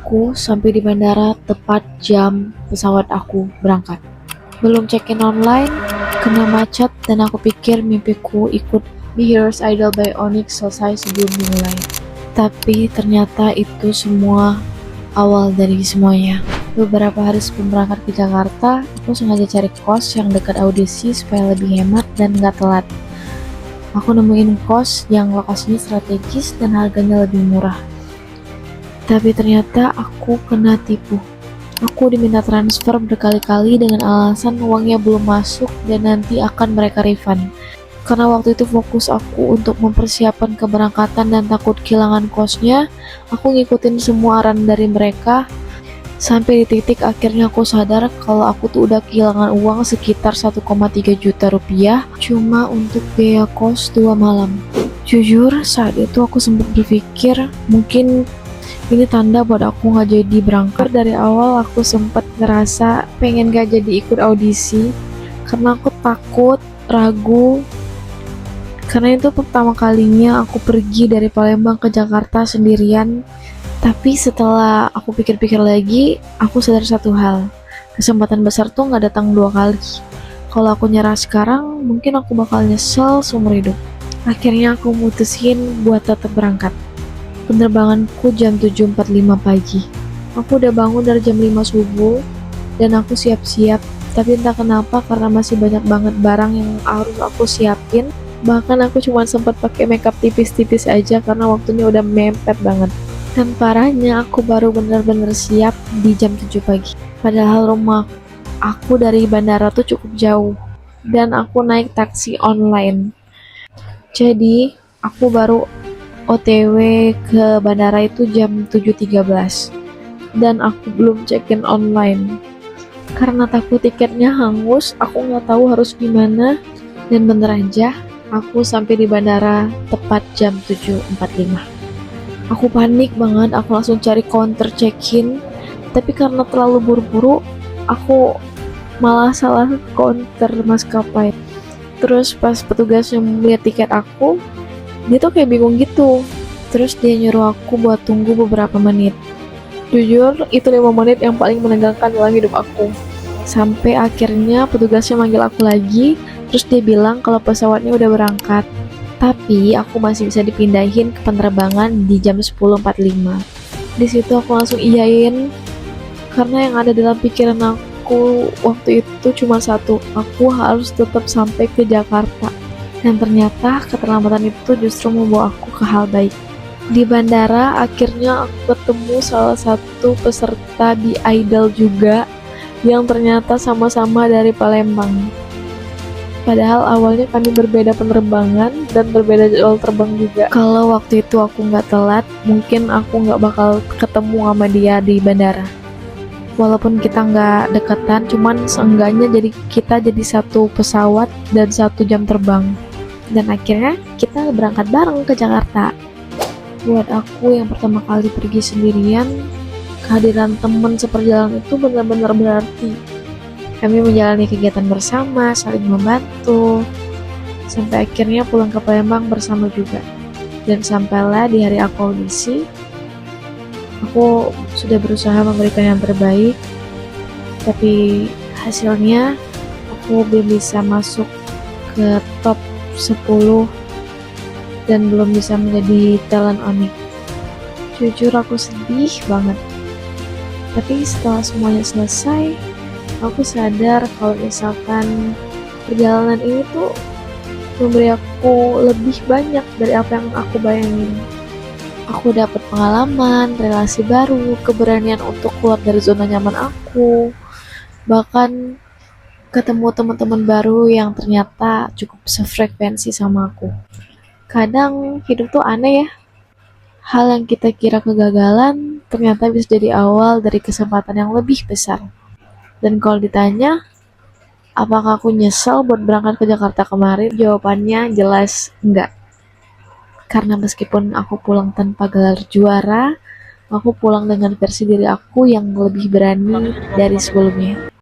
Aku sampai di bandara tepat jam pesawat aku berangkat. Belum check-in online, kena macet dan aku pikir mimpiku ikut Be Heroes Idol by Onyx selesai sebelum dimulai. Tapi ternyata itu semua awal dari semuanya. Beberapa hari sebelum berangkat ke Jakarta, aku sengaja cari kos yang dekat audisi supaya lebih hemat dan gak telat. Aku nemuin kos yang lokasinya strategis dan harganya lebih murah. Tapi ternyata aku kena tipu. Aku diminta transfer berkali-kali dengan alasan uangnya belum masuk dan nanti akan mereka refund. Karena waktu itu fokus aku untuk mempersiapkan keberangkatan dan takut kehilangan kosnya, aku ngikutin semua arahan dari mereka. Sampai di titik akhirnya aku sadar kalau aku tuh udah kehilangan uang sekitar 1,3 juta rupiah cuma untuk biaya kos 2 malam. Jujur, saat itu aku sempat berpikir mungkin ini tanda buat aku gak jadi berangkat. Dari awal aku sempat ngerasa pengen gak jadi ikut audisi karena aku takut, ragu. Karena itu pertama kalinya aku pergi dari Palembang ke Jakarta sendirian. Tapi setelah aku pikir-pikir lagi, aku sadar satu hal. Kesempatan besar tuh gak datang 2 kali. Kalau aku nyerah sekarang, mungkin aku bakal nyesel seumur hidup. Akhirnya aku mutusin buat tetap berangkat. Penerbanganku jam 7.45 pagi. Aku udah bangun dari jam 5 subuh dan aku siap-siap. Tapi entah kenapa karena masih banyak banget barang yang harus aku siapin. Bahkan aku cuma sempat pakai makeup tipis-tipis aja karena waktunya udah mepet banget. Dan parahnya aku baru bener-bener siap di jam 7 pagi. Padahal rumah aku dari bandara tuh cukup jauh. Dan aku naik taksi online. Jadi aku baru OTW ke bandara itu jam 7.13 dan aku belum check-in online karena takut tiketnya hangus. Aku nggak tahu harus gimana dan bener aja aku sampai di bandara tepat jam 7.45. Aku panik banget, aku langsung cari counter check-in, tapi karena terlalu buru-buru aku malah salah counter maskapai. Terus pas petugasnya melihat tiket aku, dia tuh kayak bingung gitu. Terus dia nyuruh aku buat tunggu beberapa menit. Jujur, itu 5 menit yang paling menegangkan dalam hidup aku. Sampai akhirnya petugasnya manggil aku lagi. Terus dia bilang kalau pesawatnya udah berangkat. Tapi aku masih bisa dipindahin ke penerbangan di jam 10.45. Di situ aku langsung iyain. Karena yang ada dalam pikiran aku waktu itu cuma satu. Aku harus tetap sampai ke Jakarta. Dan ternyata keterlambatan itu justru membawa aku ke hal baik. Di bandara akhirnya aku ketemu salah satu peserta di Idol juga yang ternyata sama-sama dari Palembang. Padahal awalnya kami berbeda penerbangan dan berbeda jadwal terbang juga. Kalau waktu itu aku nggak telat, mungkin aku nggak bakal ketemu sama dia di bandara. Walaupun kita nggak deketan, cuman seenggaknya kita jadi satu pesawat dan 1 jam terbang. Dan akhirnya kita berangkat bareng ke Jakarta. Buat aku yang pertama kali pergi sendirian, kehadiran teman seperjalanan itu benar-benar berarti. Kami menjalani kegiatan bersama, saling membantu, sampai akhirnya pulang ke Palembang bersama juga. Dan sampailah di hari aku audisi, aku sudah berusaha memberikan yang terbaik, tapi hasilnya aku belum bisa masuk ke top 10 dan belum bisa menjadi talent Onyx. Jujur aku sedih banget. Tapi setelah semuanya selesai, aku sadar kalau misalkan perjalanan ini tuh memberi aku lebih banyak dari apa yang aku bayangin. Aku dapat pengalaman, relasi baru, keberanian untuk keluar dari zona nyaman aku, bahkan ketemu teman-teman baru yang ternyata cukup sefrekuensi sama aku. Kadang hidup tuh aneh ya. Hal yang kita kira kegagalan ternyata bisa jadi awal dari kesempatan yang lebih besar. Dan kalau ditanya, apakah aku nyesel buat berangkat ke Jakarta kemarin? Jawabannya jelas enggak. Karena meskipun aku pulang tanpa gelar juara, aku pulang dengan versi diri aku yang lebih berani dari sebelumnya.